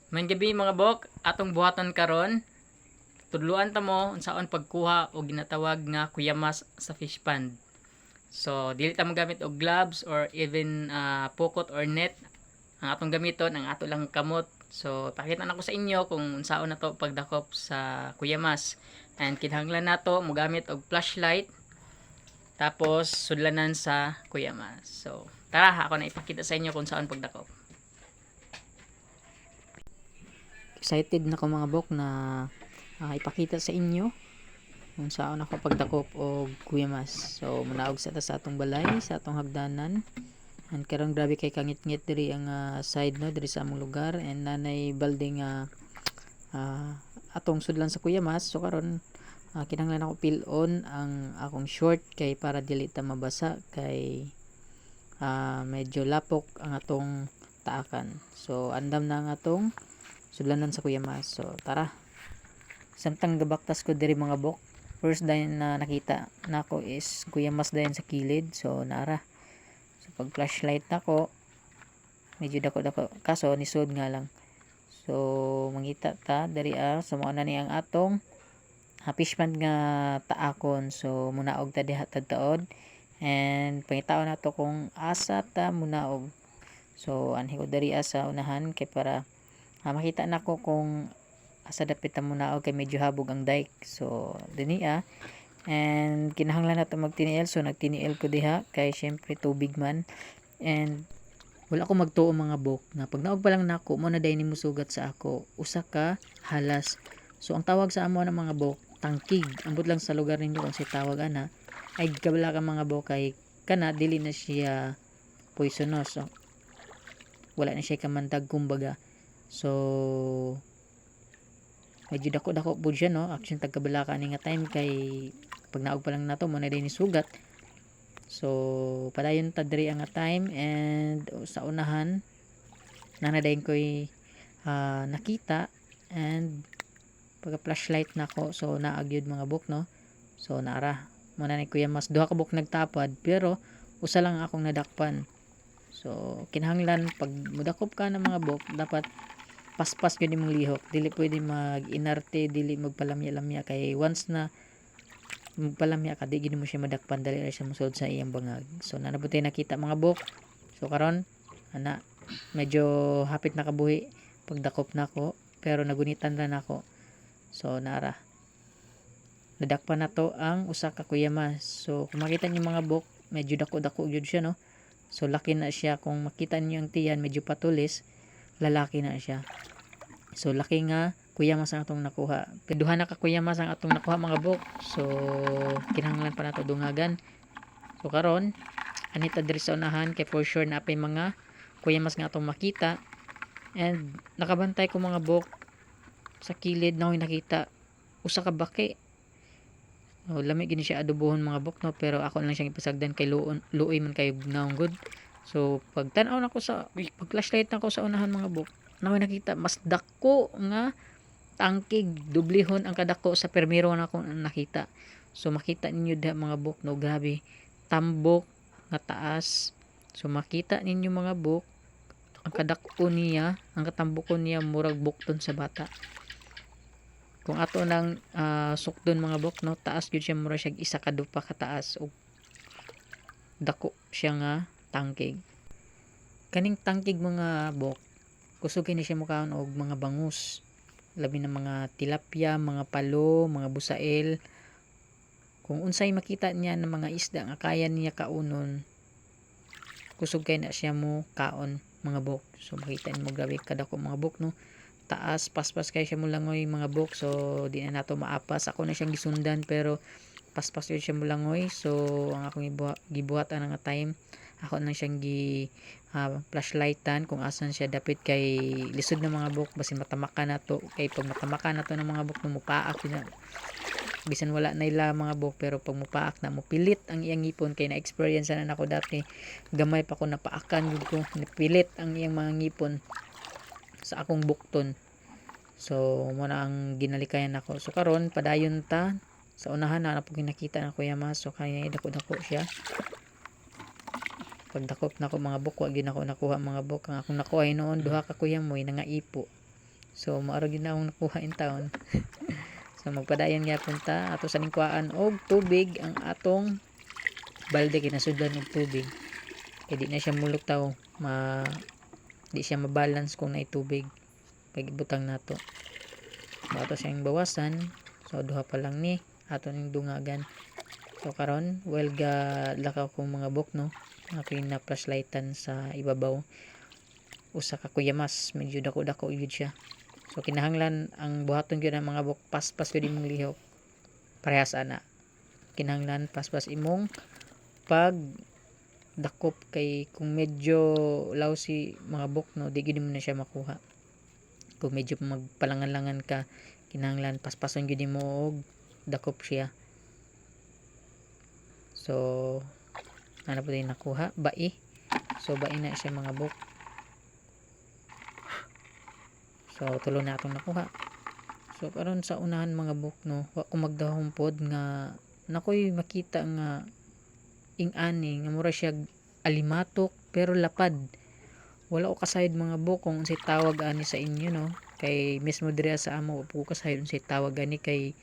May gabi mga bok, atong buhaton karon. Tudluan ta mo unsaon pagkuha o ginatawag nga kuyamas sa fish pond. So, dili ta mo gamit og gloves or even pukot or net. Ang atong gamiton ang ato lang kamot. So, pakita na ko sa inyo kung unsaon na to pagdakop sa kuyamas. And kinahanglan nato mo gamit og flashlight tapos sudlanan sa kuyamas. So, tara ako na ipakita sa inyo kung saan pagdakop. Excited na ko mga bok na ipakita sa inyo kung saan ako pagdakop og kuyamas. So manaog sa ta sa atong balay, sa atong hagdanan. And karong grabe kay kangit-ngit diri ang side no diri sa among lugar, and nanay balding atong sudlan sa kuyamas. So karon kinahanglan ako pilon ang akong short kay para dili ta mabasa kay medyo lapok ang atong taakan. So andam na ang atong sudlanan sa kuyamas. So tara. Samtang gabaktas ko diri mga bok, first dayon na nakita nako is kuyamas dayon sa kilid. So nara. So pag flashlight nako, medyo dako-dako kaso nisod nga lang. So mangita ta diri so mao na ni ang atong fish pond nga taakon. So munaog ta diha tadtaod, and pangitaon nato kung asa ta munaog. So anhi ko diri sa unahan kay para makita nako kung asa dapit ta munaog kay medyo habog ang dike. So dinhi and kinahanglan nato magtiniel. So nagtiniel ko diha kay syempre tubig man, and wala ko magtuo mga bok na pag naog pa lang nako mo na day ni musugat sa ako usa ka halas. So ang tawag sa amo ng mga bok tangkig, ambot lang sa lugar ninyo kung si tawag ana ay kabala ka mga bok kay kana dili na siya poisonous. So wala na siya kamandag kumbaga. So medyo dako-dako po siya no. Actually tagkabala ka ni nga time kay pag naog pa lang nato mo na din ni sugat. So padayon ta diri ang time, and sa unahan nanadayon ko'y nakita, and pagka flashlight nako so naagyud mga bok no. So nara mo na ni kuyamas duha ka bok nagtapad pero usa lang akong nadakpan. So kinahanglan pag mudakop ka ng mga bok dapat paspas gyud imong lihok, dili pwede mag-inarte, dili magpalamya-lamya kay once na magpalamya ka di gyud mo siya madakpan, dali ra siya musod sa iyang bangag. So nanabutay nakita mga bok. So karon ana medyo hapit na kabuhi pagdakop nako pero nagunitan ra nako. So nara nadakpan nato ang usa ka kuyamas. So kung makita niyo mga bok medyo dako-dako gyud siya no. So laki na siya, kung makita niyo ang tiyan medyo patulis, lalaki na siya. So laki nga kuyamas ang atong nakuha. Duha na ka kuyamas ang atong nakuha mga bok. So kinahanglan pa nato dungagan. So karon anita diri sa unahan kay for sure na apay mga kuyamas nga atong makita, and nakabantay ko mga bok sa kilid na nakita usa ka baki. So lami gini siya adobohon mga bok no, pero ako lang siyang ipasagdan kay luoy man kay naong good. So pag tan-aw nako sa pag flashlight nako sa unahan mga bok, na may nakita mas dako nga tangkig, dublihon ang kadako sa permiro na akong nakita. So makita ninyo da mga bok no, grabe tambok nga taas. So makita ninyo mga bok ang kadako niya, ang katambokon niya murag bukton sa bata. Kung ato nang sukdon mga bok no, taas gyud siya mura siya isa ka dupa ka taas, og dako siya nga tangkig. Kaning tangkig mga bok kusog kini siya mukaon og mga bangus, labi na mga tilapia, mga palo, mga busail. Kung unsay makita niya ng mga isda nga kaya niya kaunon, kusog kay na siya mo kaon mga bok. So makita niyo grabe kadako mga bok no, taas paspas kay siya mulangoy mga bok. So di na nato maapas, ako na siyang gisundan pero paspas yun siya mulangoy. So ang akong gibuhatan nga time, ako na siyang flashlightan kung asan siya dapit kay lisod na mga bok basin matamakan nato. Kay pag matamakan nato ng mga bok no, mupaak na bisan wala na ila mga bok, pero pag mupaak na mupilit ang iyang ngipon. Kay na experience na nako dati, gamay pa ko napaakan gud ko, nipilit ang iyang mga ngipon sa akong bukton. So mo na ang ginalikayan nako. So karon padayon ta sa unahan na po nakita na kuyamas. So kaya dako-dako siya. Pagdakop na ko mga bok, wag din ako nakuha mga bok. Ang akong nakuha noon duha ka kuyamoy nga ipo. So maaro gyud na akong nakuha in town. So magpadayon gyapon ta ato sa lingkuan og tubig ang atong balde kinasudlan og tubig. Kay di na siya muluktaw, di siya mabalance kung naay tubig pag ibutang nato. So ato siyang bawasan. So duha pa lang ni ato ning dungagan. So karon well ga lakaw kong mga buhok no. Ako yung na flashlightan sa ibabaw. Usa ka kuyamas, medyo dako-dako yun siya. So kinahanglan ang buhaton gyud ang mga buhok paspas gyud imong lihok. Parehas ana. Kinahanglan paspas imong pag dakop kay kung medyo lousy mga buhok no, di gyud mo na siya makuha. Kung medyo magpalangan-langan ka, kinahanglan paspason gyud mo og dakop siya. So ano po din nakuha? Bai. So bai na siya mga buhok. So tulo na atong nakuha. So karon sa unahan mga buhok no, wa ko magdahom pod nga nakoy makita nga ing-ani nga mura siya alimatok pero lapad. Wala ko kasayod mga buhok kung unsay tawag ani sa inyo no. Kay mismo diri sa amo po kasayod unsay tawag ani kay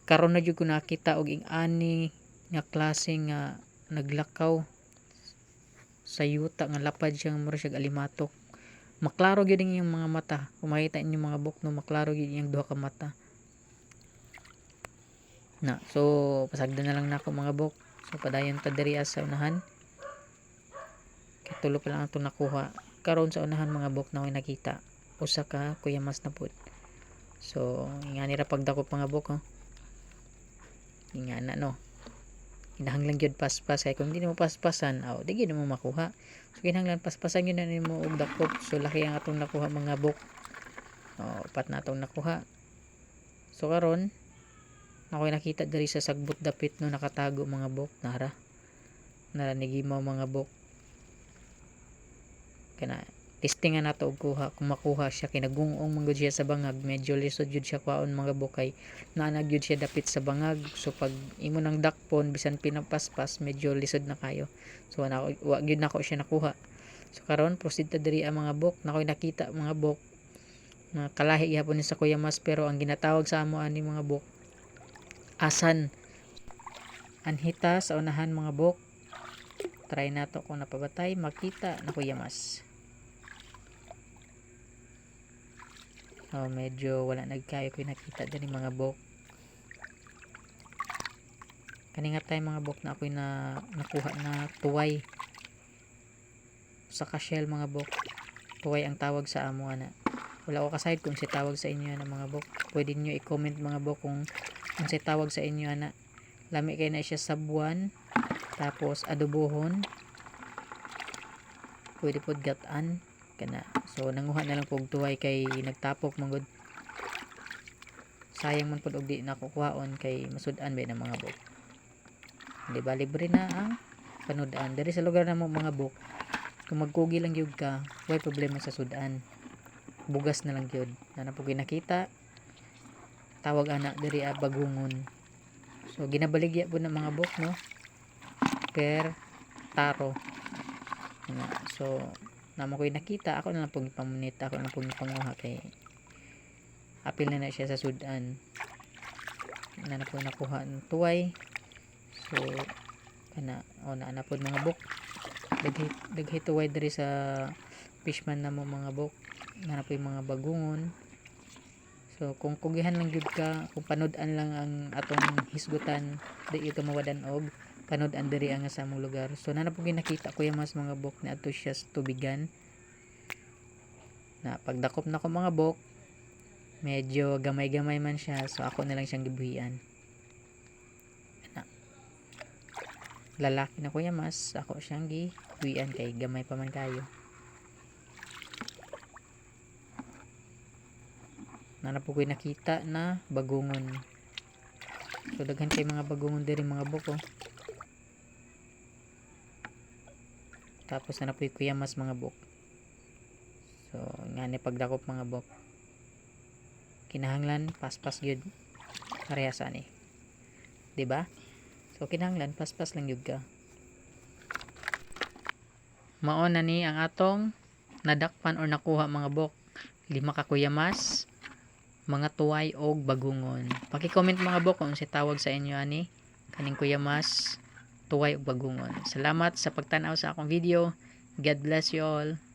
karon na jud ko nakita og ing-ani nga klase nga naglakaw sa yuta nga lapad siya nga mura siya alimatok. Maklaro gyud yung mga mata. Kung makita inyo mga buhok no, maklaro gyud yung duha ka mata. Na, so pasagdan na lang nako mga buhok. So padayon ta diri sa unahan. Kay tulo pa lang ato nakuha. Karon sa unahan mga buhok na ko nakita. Usa ka kuyamas na pud. So ingani ra pagdakop mga buhok oh. Ingana no. Kinahanglan gyud paspas kay kung di mo paspasan, di gyud mo makuha. So kinahanglan paspasan gyud na nimo og dakop. So laki ang atong nakuha mga buhok. Upat na atong nakuha. So karon ako'y nakita diri sa sagbot dapit no nakatago mga buhok nara nigimaw mga buhok. Kana testingan nato og kuha kung makuha siya kinagungong manggod siya sa bangag, medyo lisod jud siya kwaon mga buhok kay naanag jud siya dapit sa bangag. So pag imo nang dakpon bisan pinapaspas medyo lisod na kayo. So wa gyud nako siya nakuha. So karon proceed ta diri ang mga buhok nako'y nakita mga buhok na kalahi gyapon ni sa kuyamas pero ang ginatawag sa amo ani mga buhok asan. Anhita sa unahan mga buhok. Try nato kung napabatay makita na kuyamas. Medyo wala nagkayo ko nakita din mga buhok. Kaninga tayo mga buhok na ako'y nakuha na tuway. Sa shell mga buhok. Tuway ang tawag sa amo ana. Wala ko kasayod kung si tawag sa inyo na mga buhok. Pwede niyo i-comment mga buhok kung si tawag sa inyo ana. Lami kayo na siya sabuan. Tapos adobohon. Pwede pod gataan. Kana. So nanguha na lang pog tuway kay nagtapok manggod. Sayang man pod og di nakukuhaon kay masud-an ba ng mga buhok. Di ba libre na ang panudan diri sa lugar namo mga buhok. Kung magkugi lang gyud ka, way problema sa sudan. Bugas na lang gyud. Na po nakita. Tawag ana diri bagungon. So ginabaligya po ng mga buhok no. Per taro. So namo ko'y nakita, ako na lang pong ipamunita, ako na lang pong ipanguha kay apil na siya sa sudan. Na po nakuha ng tuway. So kana na po mga buhok. Daghay tuway diri sa fishman na mo mga buhok. Na po yung mga bagungon. So kung kugihan lang gyud ka, kung panud-an lang ang atong hisgutan, di ito mawadan og panud-an diri ang sa among lugar. So na po ginakita ko yung mas mga buhok na ato siya sa tubigan. Na pagdakop na ko mga buhok, medyo gamay-gamay man siya. So ako na lang siyang gibuhian. Lalaki na ko yung mas, ako siyang gibuhian kay gamay pa man kayo. Na po ko nakita na bagungon. So daghan kay mga bagungon diri mga buhok oh. Tapos na po yung kuyamas mga buhok. So nga ni pagdakop mga buhok. Kinahanglan paspas gyud parehas ani. Di ba? So kinahanglan paspas lang gyud ka. Mao na ni ang atong nadakpan or nakuha mga buhok. 5 ka kuyamas, mga tuway og bagungon. Paki-comment mga bok kung si tawag sa inyo ani kaning kuyamas, tuway ug bagungon. Salamat sa pagtan-aw sa akong video. God bless you all.